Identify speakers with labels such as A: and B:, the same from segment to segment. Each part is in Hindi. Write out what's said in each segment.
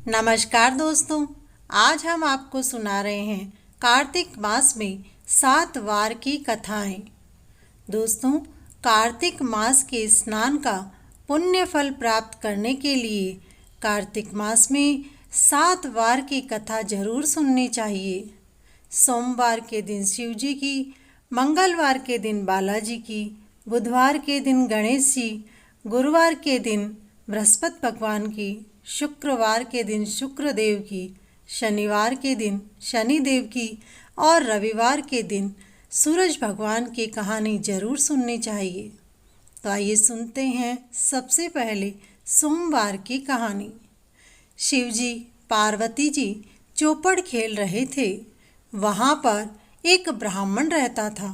A: नमस्कार दोस्तों। आज हम आपको सुना रहे हैं कार्तिक मास में 7 वार की कथाएं। दोस्तों, कार्तिक मास के स्नान का पुण्य फल प्राप्त करने के लिए कार्तिक मास में 7 वार की कथा जरूर सुननी चाहिए। सोमवार के दिन शिव जी की, मंगलवार के दिन बालाजी की, बुधवार के दिन गणेश जी, गुरुवार के दिन बृहस्पति भगवान की, शुक्रवार के दिन शुक्रदेव की, शनिवार के दिन शनिदेव की और रविवार के दिन सूरज भगवान की कहानी जरूर सुननी चाहिए। तो आइए सुनते हैं सबसे पहले सोमवार की कहानी। शिवजी पार्वती जी चौपड़ खेल रहे थे। वहाँ पर एक ब्राह्मण रहता था।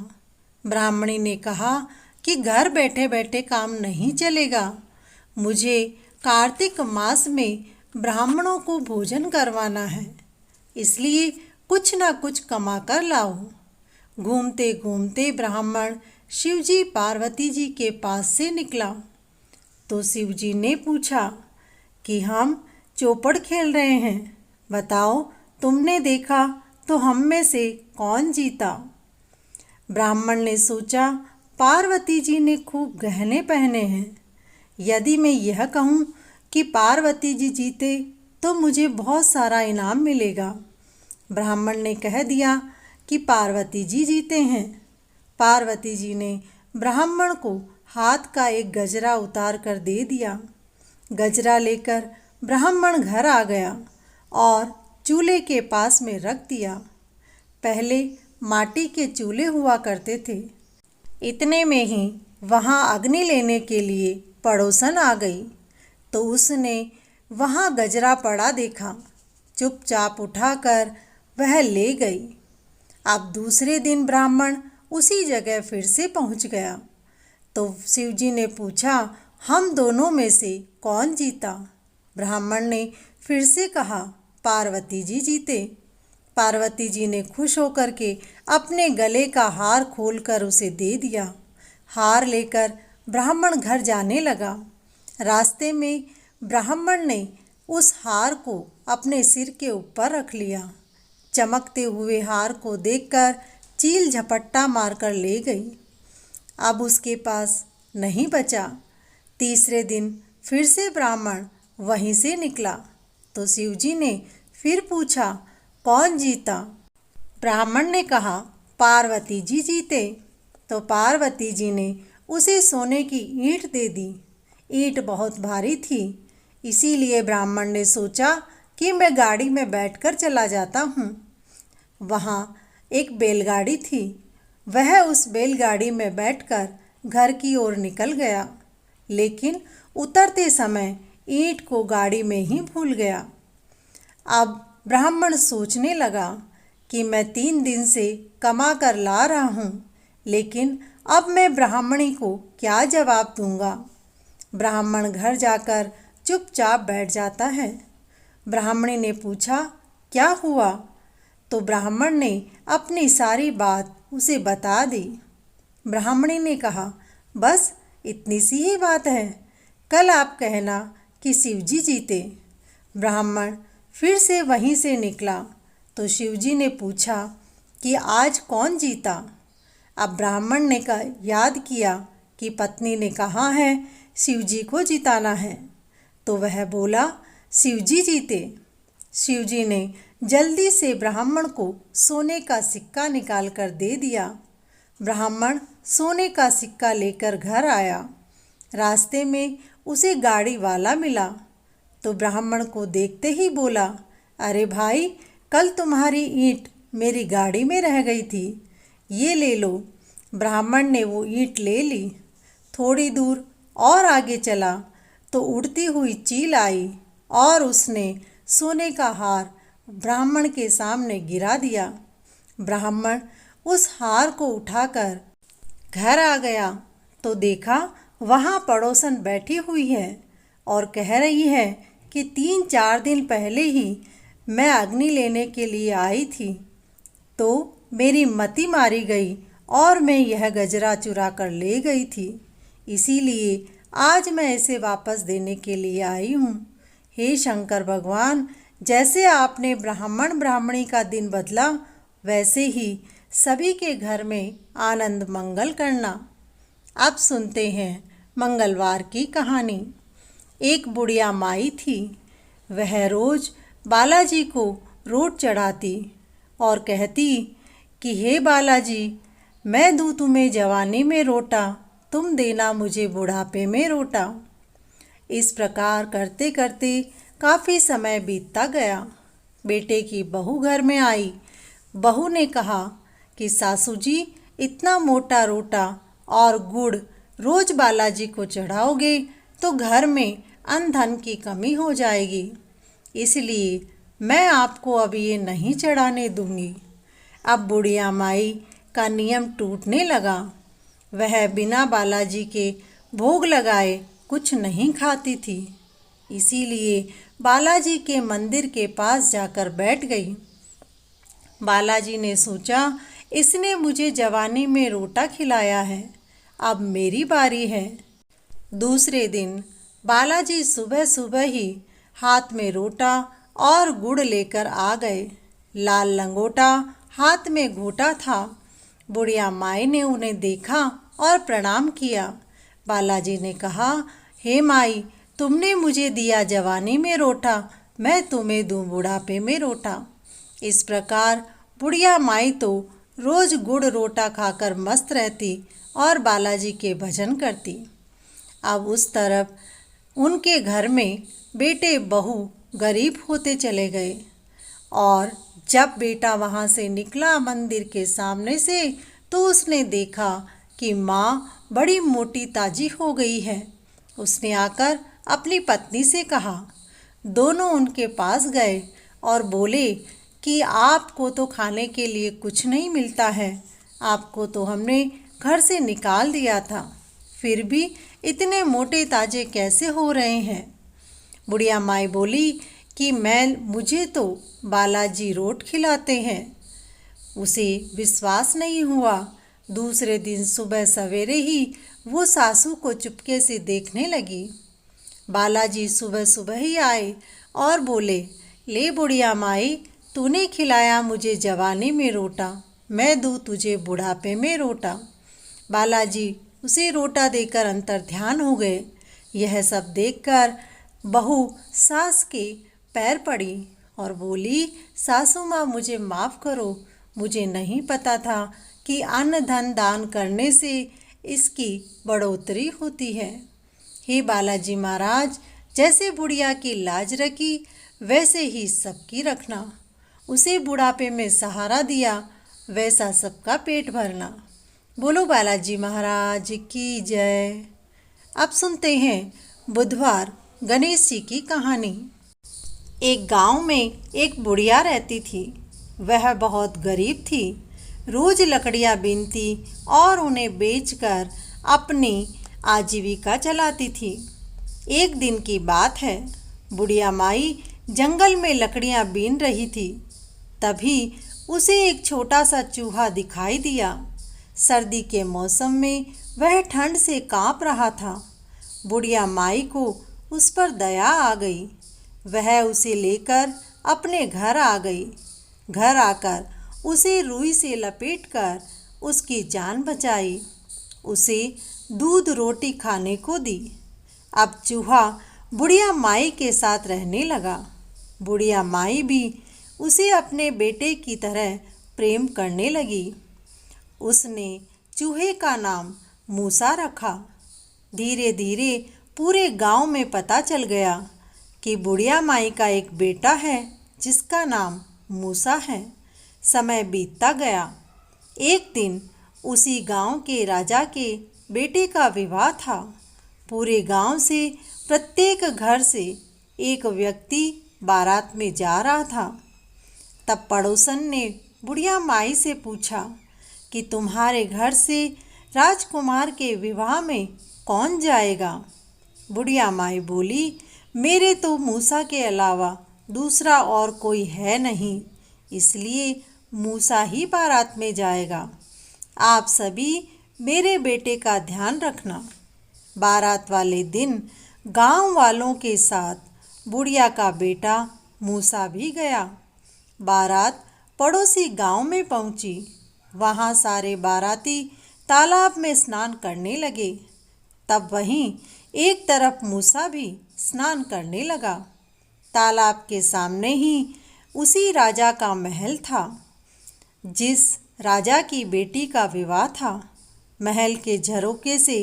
A: ब्राह्मणी ने कहा कि घर बैठे बैठे काम नहीं चलेगा, मुझे कार्तिक मास में ब्राह्मणों को भोजन करवाना है, इसलिए कुछ ना कुछ कमा कर लाओ। घूमते घूमते ब्राह्मण शिवजी पार्वती जी के पास से निकला तो शिवजी ने पूछा कि हम चौपड़ खेल रहे हैं, बताओ तुमने देखा तो हम में से कौन जीता। ब्राह्मण ने सोचा, पार्वती जी ने खूब गहने पहने हैं, यदि मैं यह कहूँ कि पार्वती जी जीते तो मुझे बहुत सारा इनाम मिलेगा। ब्राह्मण ने कह दिया कि पार्वती जी जीते हैं। पार्वती जी ने ब्राह्मण को हाथ का एक गजरा उतार कर दे दिया। गजरा लेकर ब्राह्मण घर आ गया और चूल्हे के पास में रख दिया। पहले माटी के चूल्हे हुआ करते थे। इतने में ही वहाँ अग्नि लेने के लिए पड़ोसन आ गई तो उसने वहाँ गजरा पड़ा देखा। चुपचाप उठाकर वह ले गई। अब दूसरे दिन ब्राह्मण उसी जगह फिर से पहुँच गया तो शिवजी ने पूछा, हम दोनों में से कौन जीता। ब्राह्मण ने फिर से कहा, पार्वती जी जीते। पार्वती जी ने खुश होकर के अपने गले का हार खोलकर उसे दे दिया। हार लेकर ब्राह्मण घर जाने लगा। रास्ते में ब्राह्मण ने उस हार को अपने सिर के ऊपर रख लिया। चमकते हुए हार को देखकर चील झपट्टा मारकर ले गई। अब उसके पास नहीं बचा। तीसरे दिन फिर से ब्राह्मण वहीं से निकला तो शिवजी ने फिर पूछा, कौन जीता। ब्राह्मण ने कहा, पार्वती जी जीते। तो पार्वती जी ने उसे सोने की ईंट दे दी। ईंट बहुत भारी थी, इसीलिए ब्राह्मण ने सोचा कि मैं गाड़ी में बैठकर चला जाता हूँ। वहाँ एक बैलगाड़ी थी। वह उस बैलगाड़ी में बैठकर घर की ओर निकल गया, लेकिन उतरते समय ईंट को गाड़ी में ही भूल गया। अब ब्राह्मण सोचने लगा कि मैं 3 दिन से कमा कर ला रहा हूँ, लेकिन अब मैं ब्राह्मणी को क्या जवाब दूंगा। ब्राह्मण घर जाकर चुपचाप बैठ जाता है। ब्राह्मणी ने पूछा, क्या हुआ। तो ब्राह्मण ने अपनी सारी बात उसे बता दी। ब्राह्मणी ने कहा, बस इतनी सी ही बात है, कल आप कहना कि शिवजी जीते। ब्राह्मण फिर से वहीं से निकला तो शिवजी ने पूछा कि आज कौन जीता। अब ब्राह्मण ने याद किया कि पत्नी ने कहा है शिवजी को जिताना है, तो वह बोला, शिवजी जीते। शिवजी ने जल्दी से ब्राह्मण को सोने का सिक्का निकाल कर दे दिया। ब्राह्मण सोने का सिक्का लेकर घर आया। रास्ते में उसे गाड़ी वाला मिला तो ब्राह्मण को देखते ही बोला, अरे भाई, कल तुम्हारी ईंट मेरी गाड़ी में रह गई थी, ये ले लो। ब्राह्मण ने वो ईंट ले ली। थोड़ी दूर और आगे चला तो उड़ती हुई चील आई और उसने सोने का हार ब्राह्मण के सामने गिरा दिया। ब्राह्मण उस हार को उठाकर घर आ गया तो देखा वहाँ पड़ोसन बैठी हुई है और कह रही है कि 3-4 दिन पहले ही मैं अग्नि लेने के लिए आई थी, तो मेरी मति मारी गई और मैं यह गजरा चुरा कर ले गई थी, इसीलिए आज मैं इसे वापस देने के लिए आई हूँ। हे शंकर भगवान, जैसे आपने ब्राह्मण ब्राह्मणी का दिन बदला, वैसे ही सभी के घर में आनंद मंगल करना। अब सुनते हैं मंगलवार की कहानी। एक बुढ़िया माई थी। वह रोज बालाजी को रोट चढ़ाती और कहती कि हे बालाजी, मैं दूँ तुम्हें जवानी में रोटा, तुम देना मुझे बुढ़ापे में रोटा। इस प्रकार करते करते काफ़ी समय बीतता गया। बेटे की बहू घर में आई। बहू ने कहा कि सासू जी, इतना मोटा रोटा और गुड़ रोज बालाजी को चढ़ाओगे तो घर में अन्न धन की कमी हो जाएगी, इसलिए मैं आपको अब ये नहीं चढ़ाने दूंगी। अब बुढ़िया माई का नियम टूटने लगा। वह बिना बालाजी के भोग लगाए कुछ नहीं खाती थी, इसीलिए बालाजी के मंदिर के पास जाकर बैठ गई। बालाजी ने सोचा, इसने मुझे जवानी में रोटा खिलाया है, अब मेरी बारी है। दूसरे दिन बालाजी सुबह सुबह ही हाथ में रोटा और गुड़ लेकर आ गए। लाल लंगोटा हाथ में घोटा था। बुढ़िया माई ने उन्हें देखा और प्रणाम किया। बालाजी ने कहा, हे माई, तुमने मुझे दिया जवानी में रोटा, मैं तुम्हें दूं बुढ़ापे में रोटा। इस प्रकार बुढ़िया माई तो रोज गुड़ रोटा खाकर मस्त रहती और बालाजी के भजन करती। अब उस तरफ उनके घर में बेटे बहू गरीब होते चले गए और जब बेटा वहाँ से निकला मंदिर के सामने से, तो उसने देखा कि माँ बड़ी मोटी ताजी हो गई है। उसने आकर अपनी पत्नी से कहा। दोनों उनके पास गए और बोले कि आपको तो खाने के लिए कुछ नहीं मिलता है, आपको तो हमने घर से निकाल दिया था, फिर भी इतने मोटे ताजे कैसे हो रहे हैं। बुढ़िया माई बोली कि मुझे तो बालाजी रोट खिलाते हैं। उसे विश्वास नहीं हुआ। दूसरे दिन सुबह सवेरे ही वो सासू को चुपके से देखने लगी। बालाजी सुबह सुबह ही आए और बोले, ले बुढ़िया माई, तूने खिलाया मुझे जवानी में रोटा, मैं दूँ तुझे बुढ़ापे में रोटा। बालाजी उसे रोटा देकर अंतर ध्यान हो गए। यह सब देखकर बहू सास के पैर पड़ी और बोली, सासू माँ, मुझे माफ़ करो, मुझे नहीं पता था कि अन्न धन दान करने से इसकी बढ़ोतरी होती है। हे बालाजी महाराज, जैसे बुढ़िया की लाज रखी वैसे ही सबकी रखना, उसे बुढ़ापे में सहारा दिया वैसा सबका पेट भरना। बोलो बालाजी महाराज की जय। अब सुनते हैं बुधवार गणेश जी की कहानी। एक गांव में एक बुढ़िया रहती थी। वह बहुत गरीब थी। रोज लकड़ियां बीनती और उन्हें बेचकर अपनी आजीविका चलाती थी। एक दिन की बात है, बुढ़िया माई जंगल में लकड़ियां बीन रही थी। तभी उसे एक छोटा सा चूहा दिखाई दिया। सर्दी के मौसम में वह ठंड से कांप रहा था। बुढ़िया माई को उस पर दया आ गई। वह उसे लेकर अपने घर आ गई। घर आकर उसे रुई से लपेटकर उसकी जान बचाई। उसे दूध रोटी खाने को दी। अब चूहा बुढ़िया माई के साथ रहने लगा। बुढ़िया माई भी उसे अपने बेटे की तरह प्रेम करने लगी। उसने चूहे का नाम मूसा रखा। धीरे धीरे पूरे गांव में पता चल गया कि बुढ़िया माई का एक बेटा है जिसका नाम मूसा है। समय बीतता गया। एक दिन उसी गांव के राजा के बेटे का विवाह था। पूरे गांव से प्रत्येक घर से एक व्यक्ति बारात में जा रहा था। तब पड़ोसन ने बुढ़िया माई से पूछा कि तुम्हारे घर से राजकुमार के विवाह में कौन जाएगा। बुढ़िया माई बोली, मेरे तो मूसा के अलावा दूसरा और कोई है नहीं, इसलिए मूसा ही बारात में जाएगा। आप सभी मेरे बेटे का ध्यान रखना। बारात वाले दिन गांव वालों के साथ बुढ़िया का बेटा मूसा भी गया। बारात पड़ोसी गांव में पहुंची। वहां सारे बाराती तालाब में स्नान करने लगे। तब वहीं एक तरफ मूसा भी स्नान करने लगा। तालाब के सामने ही उसी राजा का महल था जिस राजा की बेटी का विवाह था। महल के झरोके से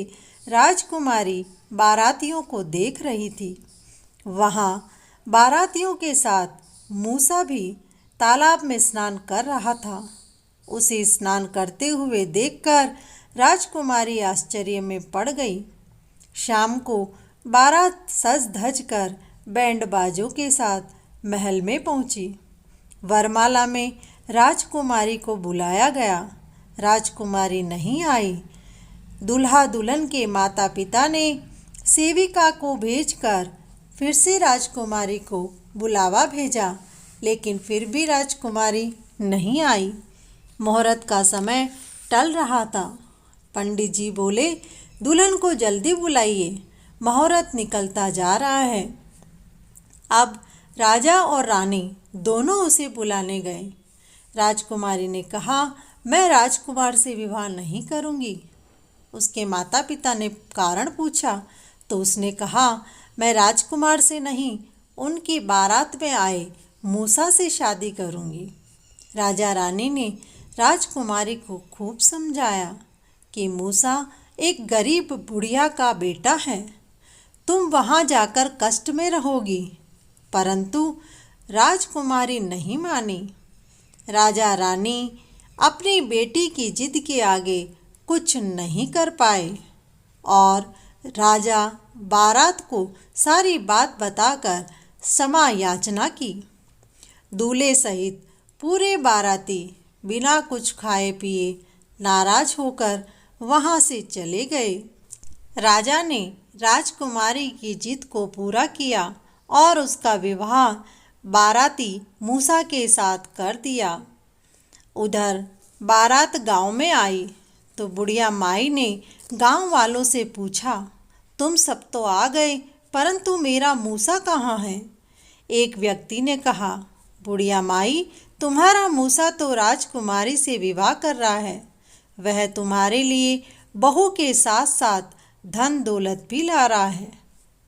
A: राजकुमारी बारातियों को देख रही थी। वहाँ बारातियों के साथ मूसा भी तालाब में स्नान कर रहा था। उसे स्नान करते हुए देखकर राजकुमारी आश्चर्य में पड़ गई। शाम को बारात सज धज कर बैंड बाजों के साथ महल में पहुंची। वरमाला में राजकुमारी को बुलाया गया। राजकुमारी नहीं आई। दूल्हा दुल्हन के माता पिता ने सेविका को भेजकर फिर से राजकुमारी को बुलावा भेजा, लेकिन फिर भी राजकुमारी नहीं आई। मुहूर्त का समय टल रहा था। पंडित जी बोले, दुल्हन को जल्दी बुलाइए, मुहूर्त निकलता जा रहा है। अब राजा और रानी दोनों उसे बुलाने गए। राजकुमारी ने कहा, मैं राजकुमार से विवाह नहीं करूंगी। उसके माता पिता ने कारण पूछा तो उसने कहा, मैं राजकुमार से नहीं, उनकी बारात में आए मूसा से शादी करूंगी। राजा रानी ने राजकुमारी को खूब समझाया कि मूसा एक गरीब बुढ़िया का बेटा है, तुम वहाँ जाकर कष्ट में रहोगी। परंतु राजकुमारी नहीं मानी। राजा रानी अपनी बेटी की जिद के आगे कुछ नहीं कर पाए और राजा बारात को सारी बात बताकर क्षमा याचना की। दूल्हे सहित पूरे बाराती बिना कुछ खाए पिए नाराज होकर वहाँ से चले गए। राजा ने राजकुमारी की जिद को पूरा किया और उसका विवाह बाराती मूसा के साथ कर दिया। उधर बारात गांव में आई तो बुढ़िया माई ने गांव वालों से पूछा, तुम सब तो आ गए, परंतु मेरा मूसा कहाँ है? एक व्यक्ति ने कहा, बुढ़िया माई, तुम्हारा मूसा तो राजकुमारी से विवाह कर रहा है। वह तुम्हारे लिए बहू के साथ साथ धन दौलत भी ला रहा है।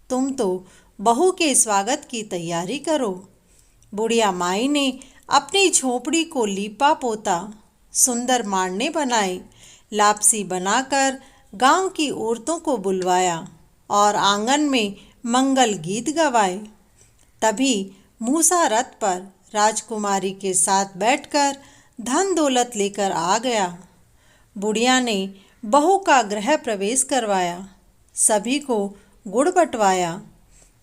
A: तुम तो बहू के स्वागत की तैयारी करो। बुढ़िया माई ने अपनी झोपड़ी को लीपा पोता, सुंदर मांडने बनाए, लापसी बनाकर गांव की औरतों को बुलवाया और आंगन में मंगल गीत गवाए। तभी मूसा रथ पर राजकुमारी के साथ बैठकर धन दौलत लेकर आ गया। बुढ़िया ने बहू का गृह प्रवेश करवाया, सभी को गुड़ बंटवाया।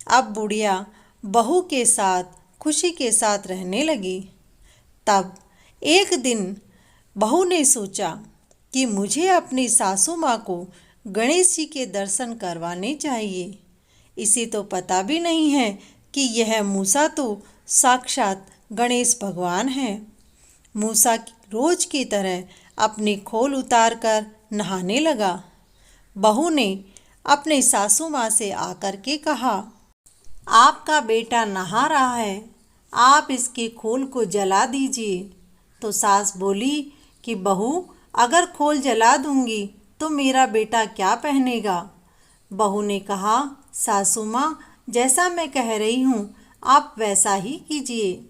A: अब बुढ़िया बहू के साथ खुशी के साथ रहने लगी। तब एक दिन बहू ने सोचा कि मुझे अपनी सासू माँ को गणेश जी के दर्शन करवाने चाहिए। इसे तो पता भी नहीं है कि यह मूसा तो साक्षात गणेश भगवान है। मूसा रोज की तरह अपनी खोल उतार कर नहाने लगा। बहू ने अपने सासू माँ से आकर के कहा, आपका बेटा नहा रहा है, आप इसके खोल को जला दीजिए। तो सास बोली कि बहू, अगर खोल जला दूंगी तो मेरा बेटा क्या पहनेगा? बहू ने कहा, सासू माँ, जैसा मैं कह रही हूँ आप वैसा ही कीजिए।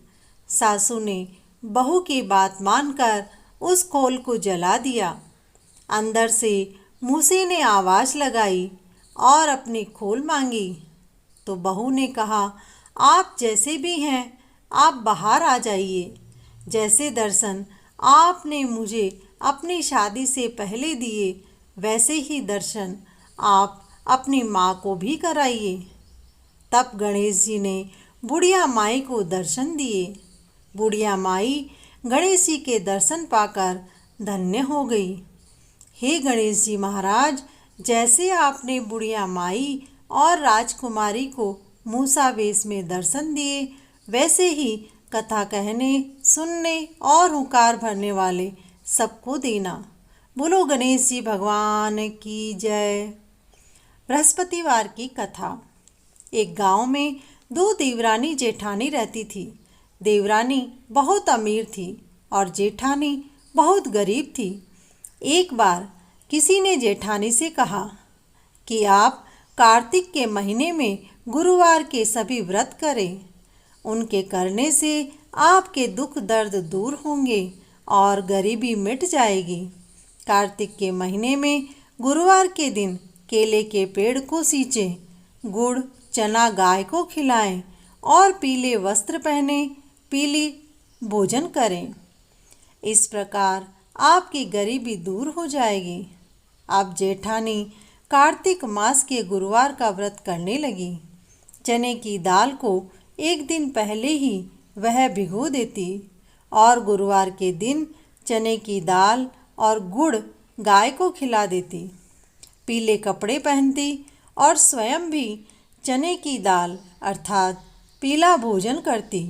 A: सासू ने बहू की बात मानकर उस खोल को जला दिया। अंदर से मूसे ने आवाज़ लगाई और अपनी खोल मांगी तो बहू ने कहा, आप जैसे भी हैं आप बाहर आ जाइए। जैसे दर्शन आपने मुझे अपनी शादी से पहले दिए वैसे ही दर्शन आप अपनी माँ को भी कराइए। तब गणेश जी ने बुढ़िया माई को दर्शन दिए। बुढ़िया माई गणेश जी के दर्शन पाकर धन्य हो गई। हे गणेश जी महाराज, जैसे आपने बुढ़िया माई और राजकुमारी को मूसा वेश में दर्शन दिए, वैसे ही कथा कहने, सुनने और हुंकार भरने वाले सबको देना। बोलो गणेश जी भगवान की जय। बृहस्पतिवार की कथा। एक गांव में दो देवरानी जेठानी रहती थी। देवरानी बहुत अमीर थी और जेठानी बहुत गरीब थी। एक बार किसी ने जेठानी से कहा कि आप कार्तिक के महीने में गुरुवार के सभी व्रत करें। उनके करने से आपके दुख दर्द दूर होंगे और गरीबी मिट जाएगी। कार्तिक के महीने में गुरुवार के दिन केले के पेड़ को सींचें, गुड़ चना गाय को खिलाएं और पीले वस्त्र पहने पीली भोजन करें। इस प्रकार आपकी गरीबी दूर हो जाएगी। अब जेठानी कार्तिक मास के गुरुवार का व्रत करने लगी। चने की दाल को एक दिन पहले ही वह भिगो देती और गुरुवार के दिन चने की दाल और गुड़ गाय को खिला देती। पीले कपड़े पहनती और स्वयं भी चने की दाल अर्थात पीला भोजन करती।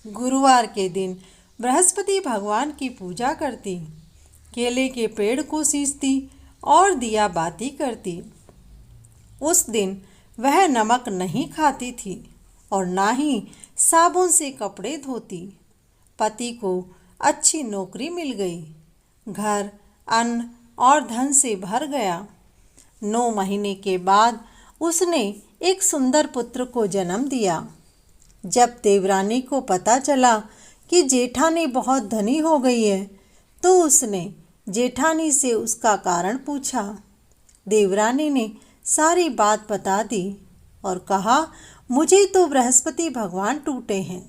A: गुरुवार के दिन बृहस्पति भगवान की पूजा करती, केले के पेड़ को सींचती और दिया बाती करती। उस दिन वह नमक नहीं खाती थी और ना ही साबुन से कपड़े धोती। पति को अच्छी नौकरी मिल गई। घर अन्न और धन से भर गया। 9 महीने के बाद उसने एक सुंदर पुत्र को जन्म दिया। जब देवरानी को पता चला कि जेठानी बहुत धनी हो गई है तो उसने जेठानी से उसका कारण पूछा। देवरानी ने सारी बात बता दी और कहा, मुझे तो बृहस्पति भगवान टूटे हैं।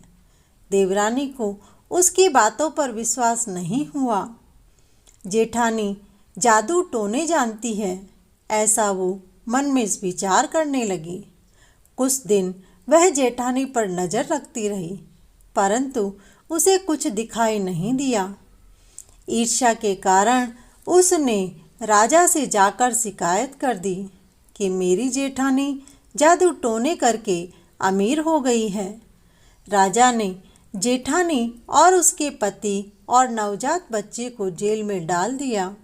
A: देवरानी को उसकी बातों पर विश्वास नहीं हुआ। जेठानी जादू टोने जानती है, ऐसा वो मन में विचार करने लगी। कुछ दिन वह जेठानी पर नज़र रखती रही, परंतु उसे कुछ दिखाई नहीं दिया। ईर्ष्या के कारण उसने राजा से जाकर शिकायत कर दी कि मेरी जेठानी जादू टोने करके अमीर हो गई है। राजा ने जेठानी और उसके पति और नवजात बच्चे को जेल में डाल दिया।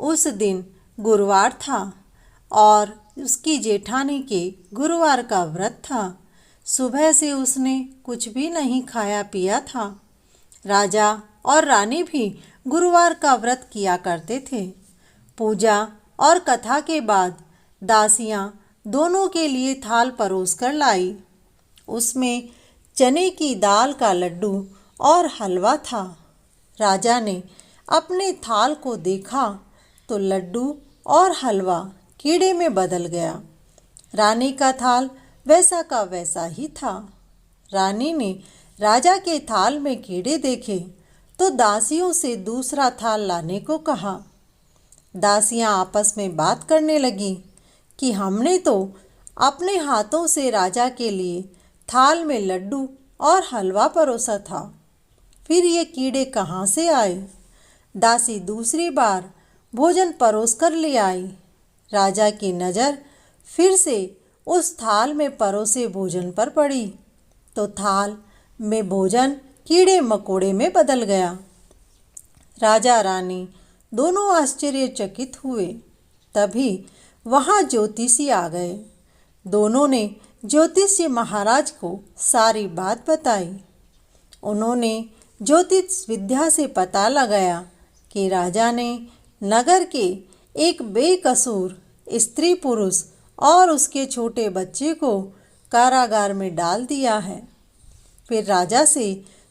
A: उस दिन गुरुवार था और उसकी जेठानी के गुरुवार का व्रत था। सुबह से उसने कुछ भी नहीं खाया पिया था। राजा और रानी भी गुरुवार का व्रत किया करते थे। पूजा और कथा के बाद दासियां दोनों के लिए थाल परोस कर लाई। उसमें चने की दाल का लड्डू और हलवा था। राजा ने अपने थाल को देखा तो लड्डू और हलवा कीड़े में बदल गया। रानी का थाल वैसा का वैसा ही था। रानी ने राजा के थाल में कीड़े देखे तो दासियों से दूसरा थाल लाने को कहा। दासियां आपस में बात करने लगी कि हमने तो अपने हाथों से राजा के लिए थाल में लड्डू और हलवा परोसा था, फिर ये कीड़े कहाँ से आए। दासी दूसरी बार भोजन परोस कर ले आई। राजा की नज़र फिर से उस थाल में परोसे भोजन पर पड़ी तो थाल में भोजन कीड़े मकोड़े में बदल गया। राजा रानी दोनों आश्चर्यचकित हुए। तभी वहाँ ज्योतिषी आ गए। दोनों ने ज्योतिषी महाराज को सारी बात बताई। उन्होंने ज्योतिष विद्या से पता लगाया कि राजा ने नगर के एक बेकसूर स्त्री पुरुष और उसके छोटे बच्चे को कारागार में डाल दिया है। फिर राजा से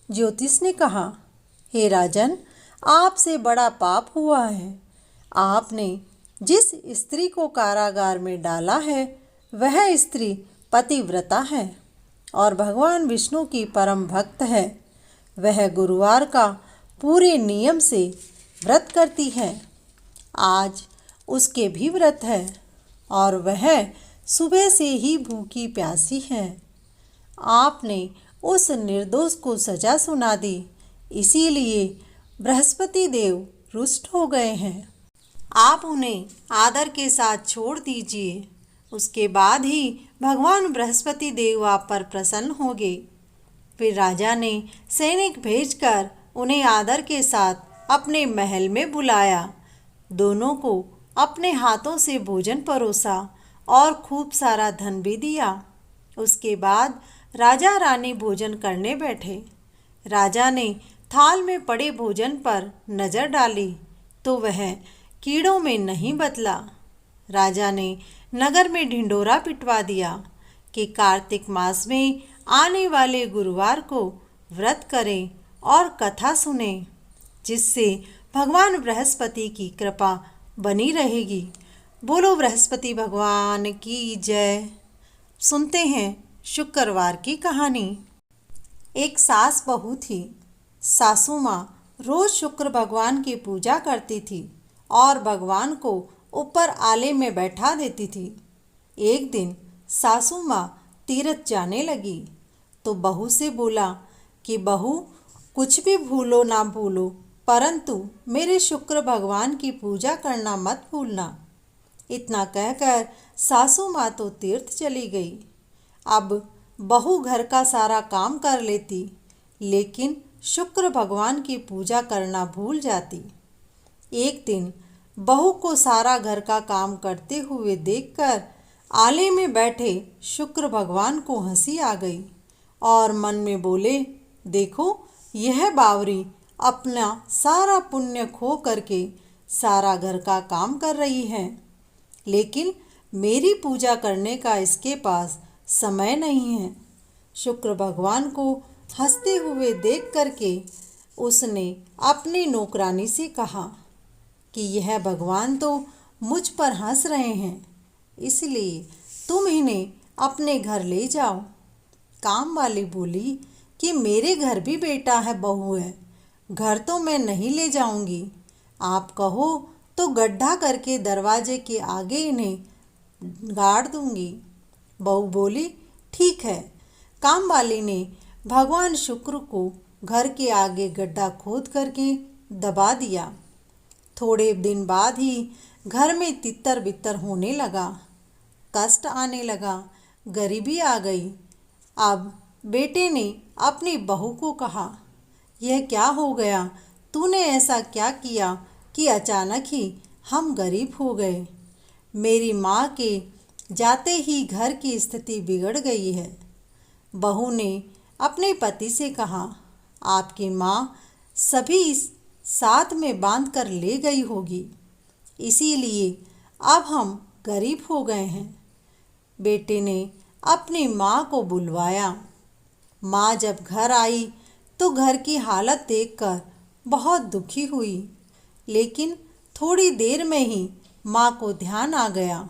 A: ज्योतिष ने कहा, हे राजन, आपसे बड़ा पाप हुआ है। आपने जिस स्त्री को कारागार में डाला है वह स्त्री पतिव्रता है और भगवान विष्णु की परम भक्त है। वह गुरुवार का पूरे नियम से व्रत करती है। आज उसके भी व्रत है और वह सुबह से ही भूखी प्यासी है। आपने उस निर्दोष को सजा सुना दी, इसीलिए बृहस्पति देव रुष्ट हो गए हैं। आप उन्हें आदर के साथ छोड़ दीजिए, उसके बाद ही भगवान बृहस्पति देव आप पर प्रसन्न होंगे। फिर राजा ने सैनिक भेजकर उन्हें आदर के साथ अपने महल में बुलाया। दोनों को अपने हाथों से भोजन परोसा और खूब सारा धन भी दिया। उसके बाद राजा रानी भोजन करने बैठे। राजा ने थाल में पड़े भोजन पर नज़र डाली तो वह कीड़ों में नहीं बदला। राजा ने नगर में ढिंढोरा पिटवा दिया कि कार्तिक मास में आने वाले गुरुवार को व्रत करें और कथा सुने, जिससे भगवान बृहस्पति की कृपा बनी रहेगी। बोलो बृहस्पति भगवान की जय। सुनते हैं शुक्रवार की कहानी। एक सास बहू थी। सासू माँ रोज शुक्र भगवान की पूजा करती थी और भगवान को ऊपर आले में बैठा देती थी। एक दिन सासू माँ तीर्थ जाने लगी तो बहू से बोला कि बहू, कुछ भी भूलो ना भूलो, परंतु मेरे शुक्र भगवान की पूजा करना मत भूलना। इतना कहकर सासू माँ तो तीर्थ चली गई। अब बहू घर का सारा काम कर लेती, लेकिन शुक्र भगवान की पूजा करना भूल जाती। एक दिन बहू को सारा घर का काम करते हुए देखकर आले में बैठे शुक्र भगवान को हंसी आ गई और मन में बोले, देखो यह बावरी अपना सारा पुण्य खो करके सारा घर का काम कर रही है, लेकिन मेरी पूजा करने का इसके पास समय नहीं है। शुक्र भगवान को हंसते हुए देख करके उसने अपनी नौकरानी से कहा कि यह भगवान तो मुझ पर हंस रहे हैं, इसलिए तुम इन्हें अपने घर ले जाओ। काम वाली बोली कि मेरे घर भी बेटा है, बहू है, घर तो मैं नहीं ले जाऊंगी। आप कहो तो गड्ढा करके दरवाजे के आगे इन्हें गाड़ दूंगी। बहू बोली, ठीक है। काम वाली ने भगवान शुक्र को घर के आगे गड्ढा खोद करके दबा दिया। थोड़े दिन बाद ही घर में तितर बितर होने लगा, कष्ट आने लगा, गरीबी आ गई। अब बेटे ने अपनी बहू को कहा, यह क्या हो गया, तूने ऐसा क्या किया कि अचानक ही हम गरीब हो गए। मेरी माँ के जाते ही घर की स्थिति बिगड़ गई है। बहू ने अपने पति से कहा, आपकी माँ सभी साथ में बांध कर ले गई होगी, इसीलिए अब हम गरीब हो गए हैं। बेटे ने अपनी माँ को बुलवाया। माँ जब घर आई तो घर की हालत देखकर बहुत दुखी हुई, लेकिन थोड़ी देर में ही माँ को ध्यान आ गया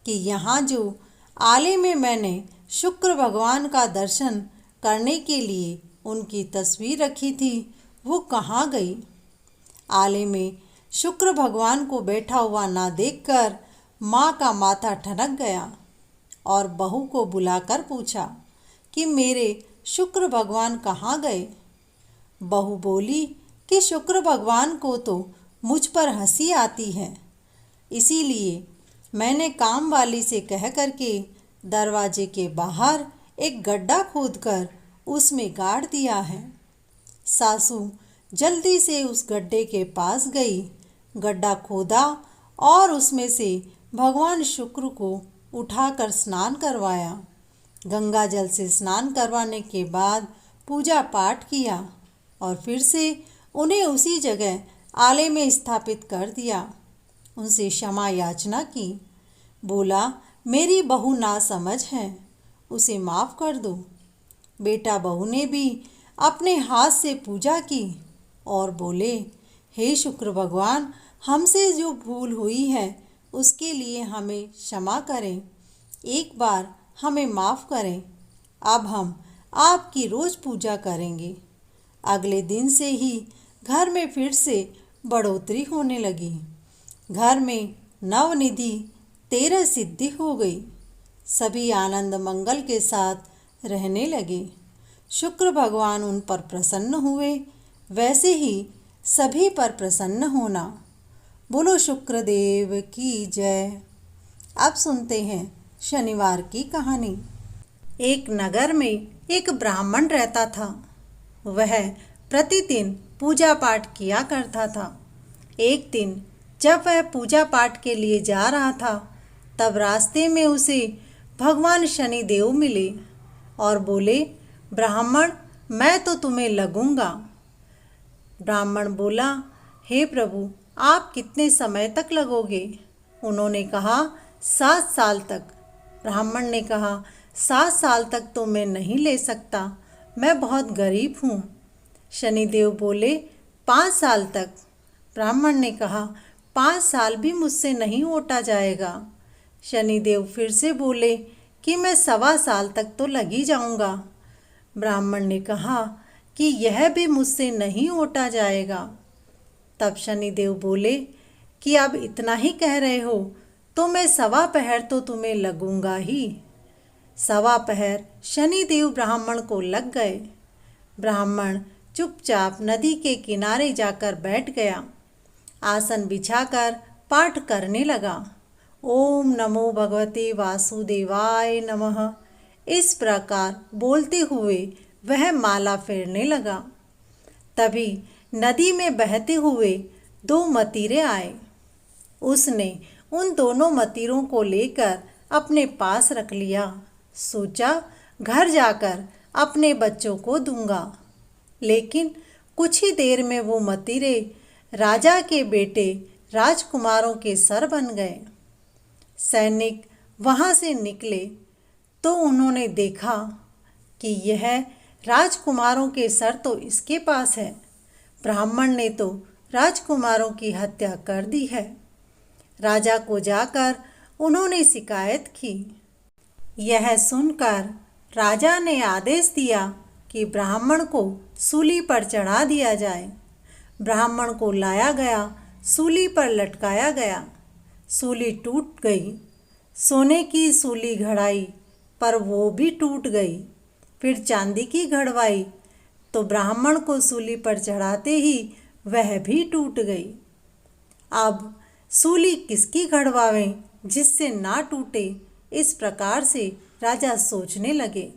A: कि यहाँ जो आले में मैंने शुक्र भगवान का दर्शन करने के लिए उनकी तस्वीर रखी थी, वो कहाँ गई। आले में शुक्र भगवान को बैठा हुआ ना देखकर माँ का माथा ठनक गया और बहू को बुलाकर पूछा कि मेरे शुक्र भगवान कहाँ गए। बहू बोली कि शुक्र भगवान को तो मुझ पर हंसी आती है, इसीलिए मैंने काम वाली से कह करके दरवाजे के बाहर एक गड्ढा खोदकर उसमें गाड़ दिया है। सासू जल्दी से उस गड्ढे के पास गई, गड्ढा खोदा और उसमें से भगवान शुक्र को उठाकर स्नान करवाया। गंगा जल से स्नान करवाने के बाद पूजा पाठ किया और फिर से उन्हें उसी जगह आले में स्थापित कर दिया। उनसे क्षमा याचना की। बोला, मेरी बहू नासमझ है, उसे माफ़ कर दो। बेटा बहू ने भी अपने हाथ से पूजा की और बोले, हे शुक्र भगवान, हमसे जो भूल हुई है उसके लिए हमें क्षमा करें, एक बार हमें माफ़ करें। अब हम आपकी रोज़ पूजा करेंगे। अगले दिन से ही घर में फिर से बढ़ोतरी होने लगी। घर में नवनिधि 13 सिद्धि हो गई। सभी आनंद मंगल के साथ रहने लगे। शुक्र भगवान उन पर प्रसन्न हुए, वैसे ही सभी पर प्रसन्न होना। बोलो शुक्रदेव की जय। अब सुनते हैं शनिवार की कहानी। एक नगर में एक ब्राह्मण रहता था। वह प्रतिदिन पूजा पाठ किया करता था। एक दिन जब वह पूजा पाठ के लिए जा रहा था, तब रास्ते में उसे भगवान शनिदेव मिले और बोले, ब्राह्मण, मैं तो तुम्हें लगूंगा। ब्राह्मण बोला, हे प्रभु, आप कितने समय तक लगोगे? उन्होंने कहा, 7 साल तक। ब्राह्मण ने कहा, 7 साल तक तो मैं नहीं ले सकता, मैं बहुत गरीब हूँ। शनिदेव बोले, 5 साल तक। ब्राह्मण ने कहा, 5 साल भी मुझसे नहीं ओटा जाएगा। शनिदेव फिर से बोले कि मैं 1.25 साल तक तो लग ही जाऊंगा। ब्राह्मण ने कहा कि यह भी मुझसे नहीं ओटा जाएगा। तब शनिदेव बोले कि अब इतना ही कह रहे हो तो मैं 1.25 पहर तो तुम्हें लगूंगा ही। 1.25 पहर शनिदेव ब्राह्मण को लग गए। ब्राह्मण चुपचाप नदी के किनारे जाकर बैठ गया। आसन बिछाकर पाठ करने लगा। ओम नमो भगवते वासुदेवाय नमः। इस प्रकार बोलते हुए वह माला फेरने लगा। तभी नदी में बहते हुए 2 मतीरे आए। उसने उन दोनों मतीरों को लेकर अपने पास रख लिया। सोचा, घर जाकर अपने बच्चों को दूंगा। लेकिन कुछ ही देर में वो मतीरे राजा के बेटे राजकुमारों के सर बन गए। सैनिक वहाँ से निकले तो उन्होंने देखा कि यह राजकुमारों के सर तो इसके पास है। ब्राह्मण ने तो राजकुमारों की हत्या कर दी है। राजा को जाकर उन्होंने शिकायत की। यह सुनकर राजा ने आदेश दिया कि ब्राह्मण को सूली पर चढ़ा दिया जाए। ब्राह्मण को लाया गया, सूली पर लटकाया गया। सूली टूट गई। सोने की सूली घड़ाई पर वो भी टूट गई। फिर चांदी की घड़वाई तो ब्राह्मण को सूली पर चढ़ाते ही वह भी टूट गई। अब सूली किसकी घड़वावें जिससे ना टूटे, इस प्रकार से राजा सोचने लगे।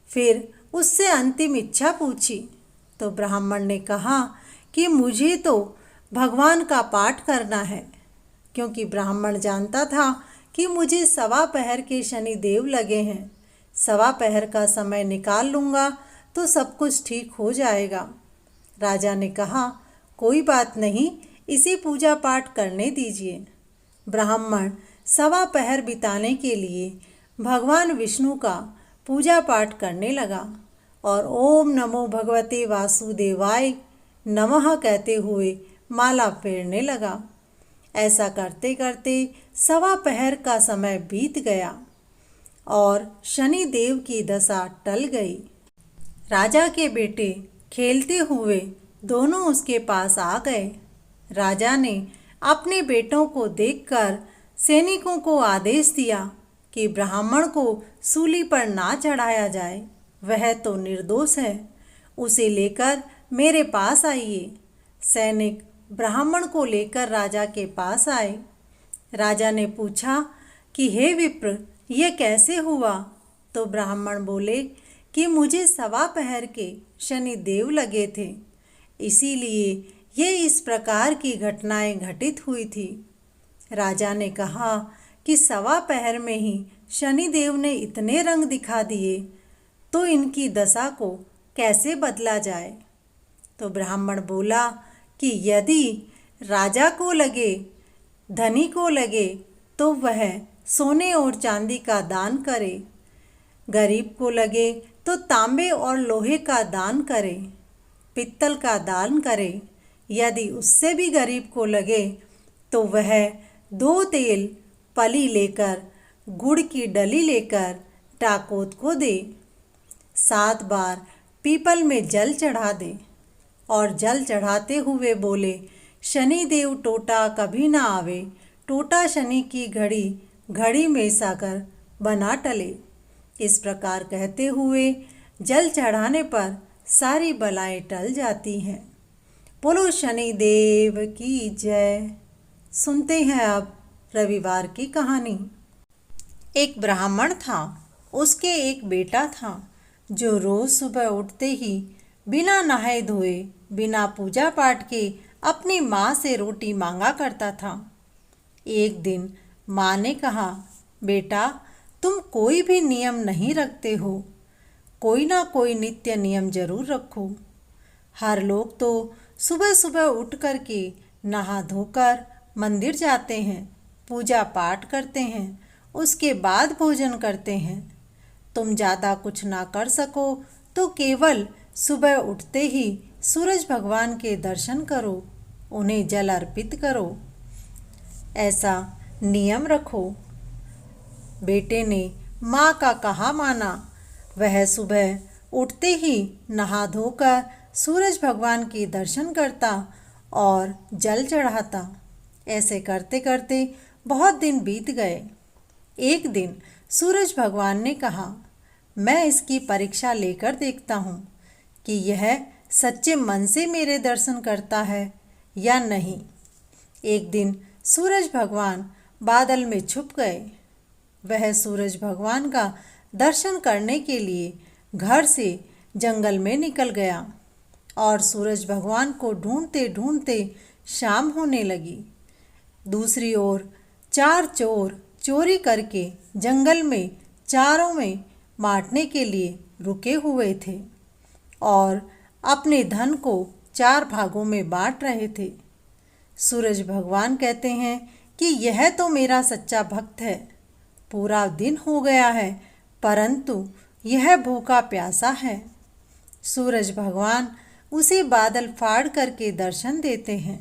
A: फिर उससे अंतिम इच्छा पूछी तो ब्राह्मण ने कहा कि मुझे तो भगवान का पाठ करना है, क्योंकि ब्राह्मण जानता था कि मुझे 1.25 पहर के शनिदेव लगे हैं। 1.25 पहर का समय निकाल लूँगा तो सब कुछ ठीक हो जाएगा। राजा ने कहा, कोई बात नहीं, इसी पूजा पाठ करने दीजिए। ब्राह्मण 1.25 पहर बिताने के लिए भगवान विष्णु का पूजा पाठ करने लगा और ओम नमो भगवते वासुदेवाय नमः कहते हुए माला फेरने लगा। ऐसा करते करते 1.25 पहर का समय बीत गया और शनिदेव की दशा टल गई। राजा के बेटे खेलते हुए दोनों उसके पास आ गए। राजा ने अपने बेटों को देखकर सैनिकों को आदेश दिया कि ब्राह्मण को सूली पर ना चढ़ाया जाए, वह तो निर्दोष है, उसे लेकर मेरे पास आइए। सैनिक ब्राह्मण को लेकर राजा के पास आए। राजा ने पूछा कि हे विप्र, ये कैसे हुआ? तो ब्राह्मण बोले कि मुझे 1.25 पहर के शनिदेव लगे थे, इसीलिए ये इस प्रकार की घटनाएं घटित हुई थी। राजा ने कहा कि 1.25 पहर में ही शनिदेव ने इतने रंग दिखा दिए, तो इनकी दशा को कैसे बदला जाए? तो ब्राह्मण बोला कि यदि राजा को लगे, धनी को लगे, तो वह सोने और चांदी का दान करे, गरीब को लगे तो तांबे और लोहे का दान करे, पित्तल का दान करे। यदि उससे भी गरीब को लगे तो वह 2 तेल पली लेकर, गुड़ की डली लेकर डाकोत को दे, 7 बार पीपल में जल चढ़ा दे और जल चढ़ाते हुए बोले, शनिदेव टोटा कभी ना आवे, टोटा शनि की घड़ी घड़ी में साकर बना टले। इस प्रकार कहते हुए जल चढ़ाने पर सारी बलाएं टल जाती हैं। बोलो शनिदेव की जय। सुनते हैं अब रविवार की कहानी। एक ब्राह्मण था, उसके एक बेटा था जो रोज सुबह उठते ही बिना नहाए धोए, बिना पूजा पाठ के अपनी माँ से रोटी मांगा करता था। एक दिन माँ ने कहा, बेटा तुम कोई भी नियम नहीं रखते हो। कोई ना कोई नित्य नियम जरूर रखो। हर लोग तो सुबह सुबह उठ कर के नहा धोकर मंदिर जाते हैं, पूजा पाठ करते हैं, उसके बाद भोजन करते हैं। तुम ज़्यादा कुछ ना कर सको तो केवल सुबह उठते ही सूरज भगवान के दर्शन करो, उन्हें जल अर्पित करो, ऐसा नियम रखो। बेटे ने माँ का कहा माना। वह सुबह उठते ही नहा धोकर सूरज भगवान के दर्शन करता और जल चढ़ाता। ऐसे करते करते बहुत दिन बीत गए। एक दिन सूरज भगवान ने कहा, मैं इसकी परीक्षा लेकर देखता हूँ कि यह सच्चे मन से मेरे दर्शन करता है या नहीं। एक दिन सूरज भगवान बादल में छुप गए। वह सूरज भगवान का दर्शन करने के लिए घर से जंगल में निकल गया और सूरज भगवान को ढूंढते ढूंढते शाम होने लगी। दूसरी ओर 4 चोर चोरी करके जंगल में चारों में बांटने के लिए रुके हुए थे और अपने धन को 4 भागों में बांट रहे थे। सूरज भगवान कहते हैं कि यह तो मेरा सच्चा भक्त है। पूरा दिन हो गया है परंतु यह भूखा प्यासा है। सूरज भगवान उसे बादल फाड़ करके दर्शन देते हैं।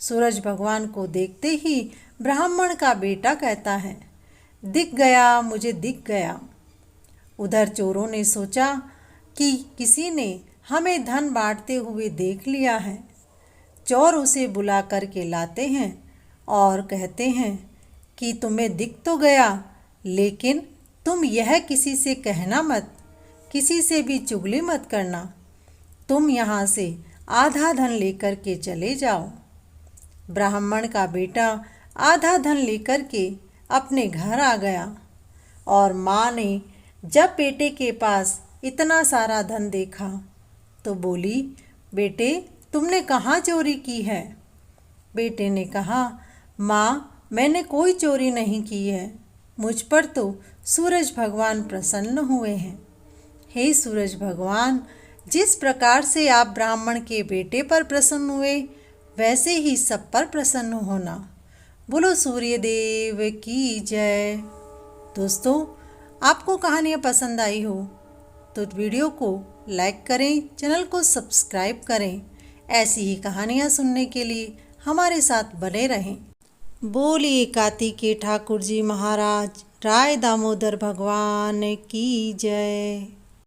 A: सूरज भगवान को देखते ही ब्राह्मण का बेटा कहता है, दिख गया, मुझे दिख गया। उधर चोरों ने सोचा कि किसी ने हमें धन बांटते हुए देख लिया है। चोर उसे बुला करके लाते हैं और कहते हैं कि तुम्हें दिख तो गया, लेकिन तुम यह किसी से कहना मत, किसी से भी चुगली मत करना। तुम यहाँ से आधा धन लेकर के चले जाओ। ब्राह्मण का बेटा आधा धन लेकर के अपने घर आ गया और माँ ने जब बेटे के पास इतना सारा धन देखा तो बोली, बेटे तुमने कहाँ चोरी की है? बेटे ने कहा, माँ मैंने कोई चोरी नहीं की है, मुझ पर तो सूरज भगवान प्रसन्न हुए हैं। हे सूरज भगवान, जिस प्रकार से आप ब्राह्मण के बेटे पर प्रसन्न हुए वैसे ही सब पर प्रसन्न होना। बोलो सूर्य देव की जय। दोस्तों, आपको कहानियाँ पसंद आई हो तो वीडियो को लाइक करें, चैनल को सब्सक्राइब करें। ऐसी ही कहानियाँ सुनने के लिए हमारे साथ बने रहें। बोलिए कार्तिकेय ठाकुर जी महाराज राय दामोदर भगवान की जय।